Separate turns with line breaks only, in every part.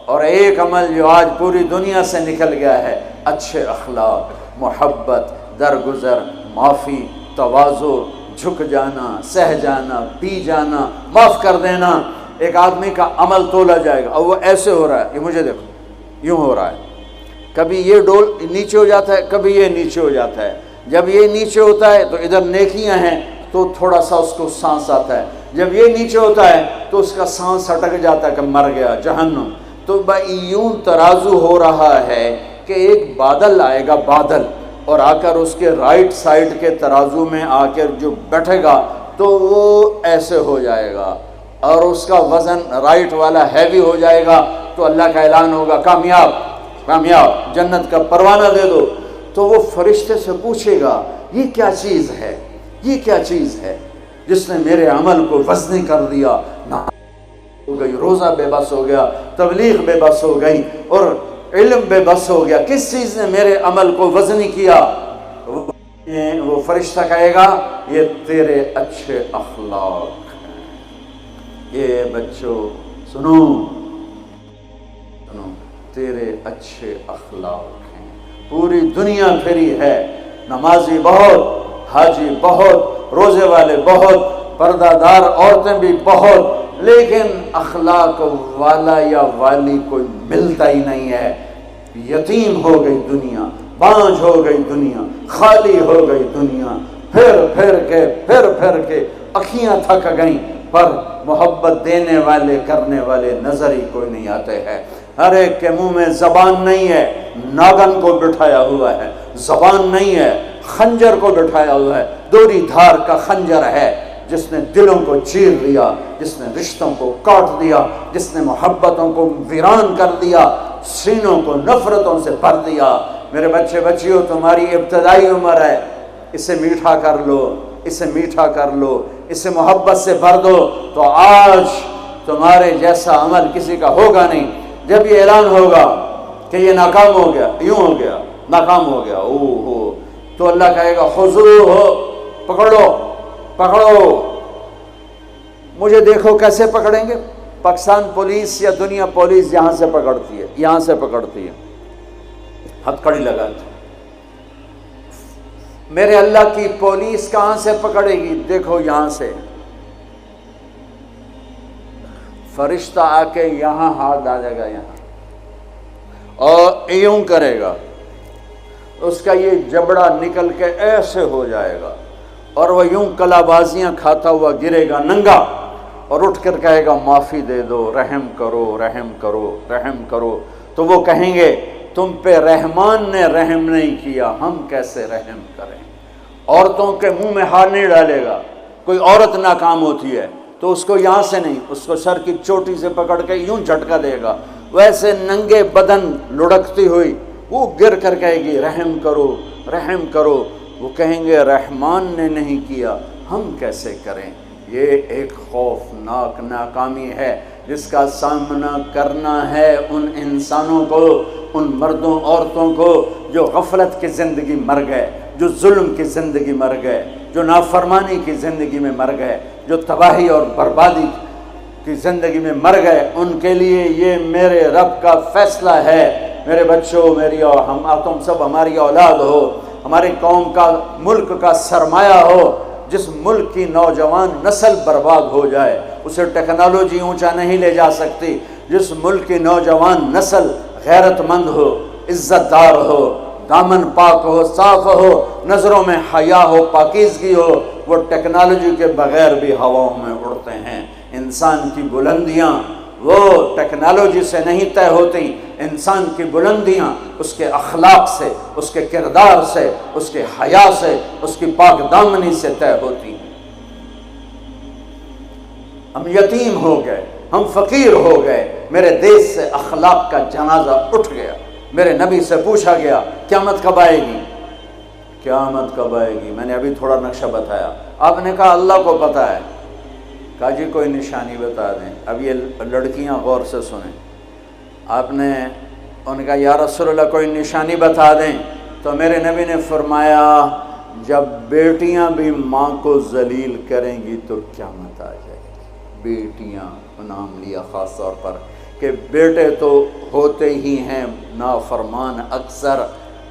اور ایک عمل جو آج پوری دنیا سے نکل گیا ہے، اچھے اخلاق، محبت، درگزر، معافی، تواضع، جھک جانا، سہ جانا، پی جانا، معاف کر دینا۔ ایک آدمی کا عمل تولا جائے گا اور وہ ایسے ہو رہا ہے، یہ مجھے دیکھو یوں ہو رہا ہے، کبھی یہ ڈول نیچے ہو جاتا ہے، کبھی یہ نیچے ہو جاتا ہے۔ جب یہ نیچے ہوتا ہے تو ادھر نیکیاں ہیں تو تھوڑا سا اس کو سانس آتا ہے، جب یہ نیچے ہوتا ہے تو اس کا سانس اٹک جاتا ہے کہ مر گیا، جہنم۔ تو یوں ترازو ہو رہا ہے کہ ایک بادل آئے گا، بادل، اور آ کر اس کے رائٹ سائڈ کے ترازو میں آ کر جو بیٹھے گا تو وہ ایسے ہو جائے گا، اور اس کا وزن رائٹ والا ہیوی ہو جائے گا، تو اللہ کا اعلان ہوگا کامیاب، کامیاب، جنت کا پروانہ دے دو۔ تو وہ فرشتے سے پوچھے گا یہ کیا چیز ہے، یہ کیا چیز ہے جس نے میرے عمل کو وزنی کر دیا؟ ہو گئی، روزہ بے بس ہو گیا، تبلیغ بے بس ہو گئی، اور علم بے بس ہو گیا، کس چیز نے میرے عمل کو وزنی کیا؟ وہ فرشتہ کہے گا یہ تیرے اچھے اخلاق ہیں۔ یہ بچوں سنو، تیرے اچھے اخلاق ہیں۔ پوری دنیا پھری ہے، نمازی بہت، حاجی بہت، روزے والے بہت، پردہ دار عورتیں بھی بہت، لیکن اخلاق والا یا والی کوئی ملتا ہی نہیں ہے۔ یتیم ہو گئی دنیا، بانجھ ہو گئی دنیا، خالی ہو گئی دنیا، پھر کے اکھیاں تھک گئیں، پر محبت دینے والے کرنے والے نظر ہی کوئی نہیں آتے ہیں۔ ہر ایک کے منہ میں زبان نہیں ہے، ناگن کو بٹھایا ہوا ہے، زبان نہیں ہے، خنجر کو بٹھایا ہوا ہے، دوری دھار کا خنجر ہے، جس نے دلوں کو چیر دیا، جس نے رشتوں کو کاٹ دیا، جس نے محبتوں کو ویران کر دیا، سینوں کو نفرتوں سے بھر دیا۔ میرے بچے بچیوں، تمہاری ابتدائی عمر ہے، اسے میٹھا کر لو، اسے میٹھا کر لو، اسے محبت سے بھر دو، تو آج تمہارے جیسا عمل کسی کا ہوگا نہیں۔ جب یہ اعلان ہوگا کہ یہ ناکام ہو گیا، یوں ہو گیا، ناکام ہو گیا، تو اللہ کہے گا خذوہ، پکڑو پکڑو۔ مجھے دیکھو کیسے پکڑیں گے؟ پاکستان پولیس یا دنیا پولیس یہاں سے پکڑتی ہے، یہاں سے پکڑتی ہے، ہتھ کڑی لگاتی ہے۔ میرے اللہ کی پولیس کہاں سے پکڑے گی؟ دیکھو یہاں سے، فرشتہ آ کے یہاں ہاتھ ڈالے گا، یہاں، اور یوں کرے گا، اس کا یہ جبڑا نکل کے ایسے ہو جائے گا، اور وہ یوں کلا بازیاں کھاتا ہوا گرے گا ننگا، اور اٹھ کر کہے گا معافی دے دو، رحم کرو، رحم کرو، رحم کرو۔ تو وہ کہیں گے تم پہ رحمان نے رحم نہیں کیا، ہم کیسے رحم کریں؟ عورتوں کے منہ میں ہاتھ نہیں ڈالے گا۔ کوئی عورت ناکام ہوتی ہے تو اس کو یہاں سے نہیں، اس کو سر کی چوٹی سے پکڑ کے یوں جھٹکا دے گا، ویسے ننگے بدن لڑکتی ہوئی وہ گر کر کہے گی رحم کرو، رحم کرو۔ وہ کہیں گے رحمان نے نہیں کیا، ہم کیسے کریں؟ یہ ایک خوفناک ناکامی ہے جس کا سامنا کرنا ہے ان انسانوں کو، ان مردوں عورتوں کو جو غفلت کی زندگی مر گئے، جو ظلم کی زندگی مر گئے، جو نافرمانی کی زندگی میں مر گئے، جو تباہی اور بربادی کی زندگی میں مر گئے۔ ان کے لیے یہ میرے رب کا فیصلہ ہے۔ میرے بچوں، میری اور تم سب ہماری اولاد ہو، ہماری قوم کا، ملک کا سرمایہ ہو۔ جس ملک کی نوجوان نسل برباد ہو جائے اسے ٹیکنالوجی اونچا نہیں لے جا سکتی۔ جس ملک کی نوجوان نسل غیرت مند ہو، عزت دار ہو، دامن پاک ہو، صاف ہو، نظروں میں حیا ہو، پاکیزگی ہو، وہ ٹیکنالوجی کے بغیر بھی ہواؤں میں اڑتے ہیں۔ انسان کی بلندیاں وہ ٹیکنالوجی سے نہیں طے ہوتی، انسان کی بلندیاں اس کے اخلاق سے، اس کے کردار سے، اس کے حیا سے، اس کی پاک دامنی سے طے ہوتی ہیں۔ ہم یتیم ہو گئے، ہم فقیر ہو گئے، میرے دیش سے اخلاق کا جنازہ اٹھ گیا۔ میرے نبی سے پوچھا گیا قیامت کب آئے گی؟ قیامت کب آئے گی؟ میں نے ابھی تھوڑا نقشہ بتایا، آپ نے کہا اللہ کو پتہ ہے۔ کہا جی کوئی نشانی بتا دیں۔ اب یہ لڑکیاں غور سے سنیں۔ آپ نے ان کا یا رسول اللہ کوئی نشانی بتا دیں، تو میرے نبی نے فرمایا جب بیٹیاں بھی ماں کو ذلیل کریں گی تو قیامت آ جائے گی۔ بیٹیاں کو نام لیا خاص طور پر کہ بیٹے تو ہوتے ہی ہیں نافرمان اکثر،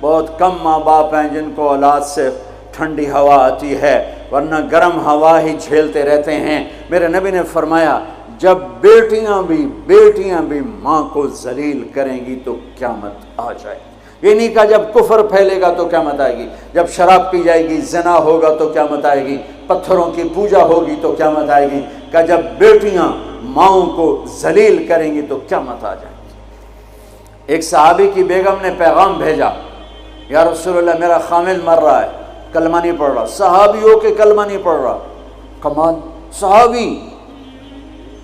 بہت کم ماں باپ ہیں جن کو اولاد سے ٹھنڈی ہوا آتی ہے، ورنہ گرم ہوا ہی جھیلتے رہتے ہیں۔ میرے نبی نے فرمایا جب بیٹیاں بھی ماں کو ذلیل کریں گی تو قیامت آ جائے گی۔ یہ نہیں کہا جب کفر پھیلے گا تو قیامت آئے گی، جب شراب پی جائے گی، زنا ہوگا تو قیامت آئے گی، پتھروں کی پوجا ہوگی تو قیامت آئے گی، کہ جب بیٹیاں ماؤں کو ذلیل کریں گی تو قیامت آ جائے گی۔ ایک صحابی کی بیگم نے پیغام بھیجا، یا رسول اللہ میرا خامل مر رہا ہے، کلمہ نہیں پڑھ رہا۔ صحابی ہو کے کلمہ نہیں پڑھ رہا، کمال، صحابی۔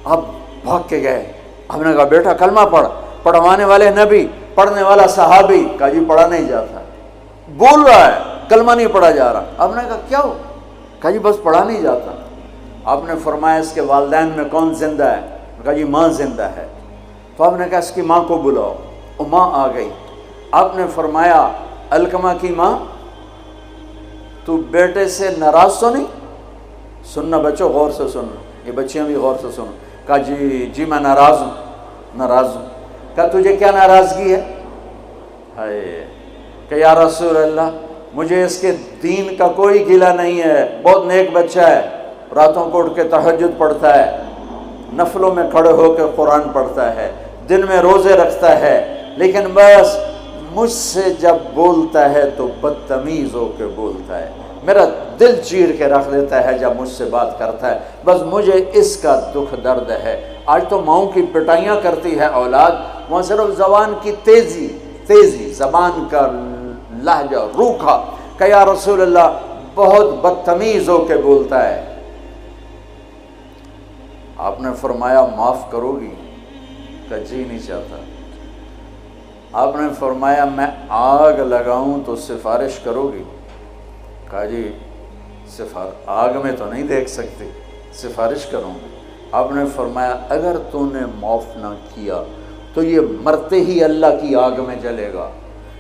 اب بھاگ کے گئے، ہم نے کہا بیٹا کلمہ پڑھ، پڑھوانے والے نبی، پڑھنے والا صحابی، کہا جی پڑھا نہیں جاتا، بول رہا ہے کلمہ نہیں پڑھا جا رہا۔ ہم نے کہا کیا ہو؟ کہا جی بس پڑھا نہیں جاتا۔ آپ نے فرمایا اس کے والدین میں کون زندہ ہے؟ کہا جی ماں زندہ ہے۔ تو آپ نے کہا اس کی ماں کو بلاؤ، وہ ماں آ گئی۔ آپ نے فرمایا علقمہ کی ماں تو بیٹے سے ناراض تو نہیں؟ سننا بچوں، غور سے سننا، یہ بچیاں بھی غور سے سننا۔ کہا جی میں ناراض ہوں۔ کہا تجھے کیا ناراضگی ہے؟ ہائے، کہ یا رسول اللہ مجھے اس کے دین کا کوئی گلہ نہیں ہے، بہت نیک بچہ ہے، راتوں کو اٹھ کے تہجد پڑھتا ہے، نفلوں میں کھڑے ہو کے قرآن پڑھتا ہے، دن میں روزے رکھتا ہے، لیکن بس مجھ سے جب بولتا ہے تو بدتمیز ہو کے بولتا ہے، میرا دل چیر کے رکھ دیتا ہے جب مجھ سے بات کرتا ہے، بس مجھے اس کا دکھ درد ہے۔ آج تو ماؤں کی پٹائیاں کرتی ہے اولاد، وہاں صرف زبان کی تیزی، زبان کا لہجہ روکھا، کہ یا رسول اللہ بہت بدتمیز ہو کے بولتا ہے۔ آپ نے فرمایا معاف کرو گی؟ کہ جی نہیں چاہتا۔ آپ نے فرمایا میں آگ لگاؤں تو سفارش کرو گی؟ کہا جی آگ میں تو نہیں دیکھ سکتی، سفارش کروں گی۔ آپ نے فرمایا اگر تو نے معاف نہ کیا تو یہ مرتے ہی اللہ کی آگ میں جلے گا،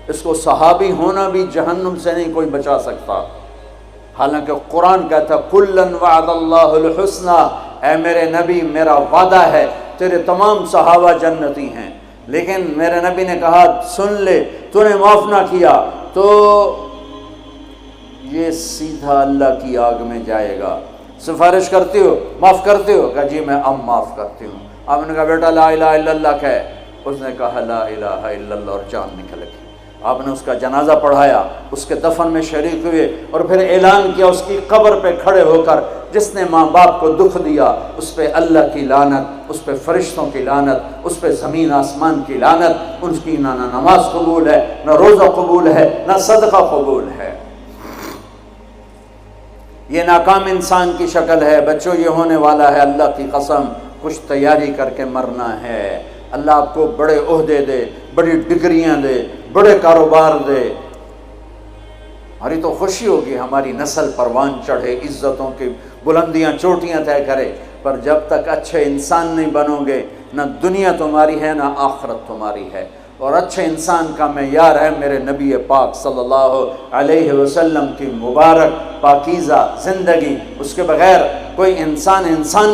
اس کو صحابی ہونا بھی جہنم سے نہیں کوئی بچا سکتا، حالانکہ قرآن کہتا کلن وعد اللہ الحسنى، اے میرے نبی میرا وعدہ ہے تیرے تمام صحابہ جنتی ہیں، لیکن میرے نبی نے کہا سن لے تو نے معاف نہ کیا تو یہ سیدھا اللہ کی آگ میں جائے گا۔ سفارش کرتے ہو، معاف کرتے ہو؟ کہا جی میں اب معاف کرتی ہوں۔ آپ نے کہا بیٹا لا الہ الا اللہ کہے، اس نے کہا لا الہ الا اللہ اور جان نکل گئی۔ آپ نے اس کا جنازہ پڑھایا، اس کے دفن میں شریک ہوئے، اور پھر اعلان کیا اس کی قبر پہ کھڑے ہو کر جس نے ماں باپ کو دکھ دیا اس پہ اللہ کی لعنت، اس پہ فرشتوں کی لعنت، اس پہ زمین آسمان کی لعنت، ان کی نہ نماز قبول ہے، نہ روزہ قبول ہے، نہ صدقہ قبول ہے۔ یہ ناکام انسان کی شکل ہے بچوں، یہ ہونے والا ہے اللہ کی قسم، کچھ تیاری کر کے مرنا ہے۔ اللہ آپ کو بڑے عہدے دے، بڑی ڈگریاں دے، بڑے کاروبار دے، ہماری تو خوشی ہوگی، ہماری نسل پروان چڑھے، عزتوں کی بلندیاں چوٹیاں طے کرے، پر جب تک اچھے انسان نہیں بنو گے نہ دنیا تمہاری ہے نہ آخرت تمہاری ہے۔ اور اچھے انسان کا معیار ہے میرے نبی پاک صلی اللہ علیہ وسلم کی مبارک پاکیزہ زندگی، اس کے بغیر کوئی انسان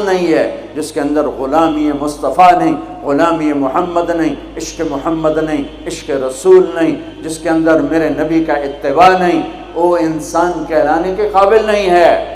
نہیں ہے جس کے اندر غلامی مصطفیٰ نہیں، غلامی محمد نہیں، عشق محمد نہیں، عشق رسول نہیں، جس کے اندر میرے نبی کا اتباع نہیں، وہ انسان کہلانے کے قابل نہیں ہے۔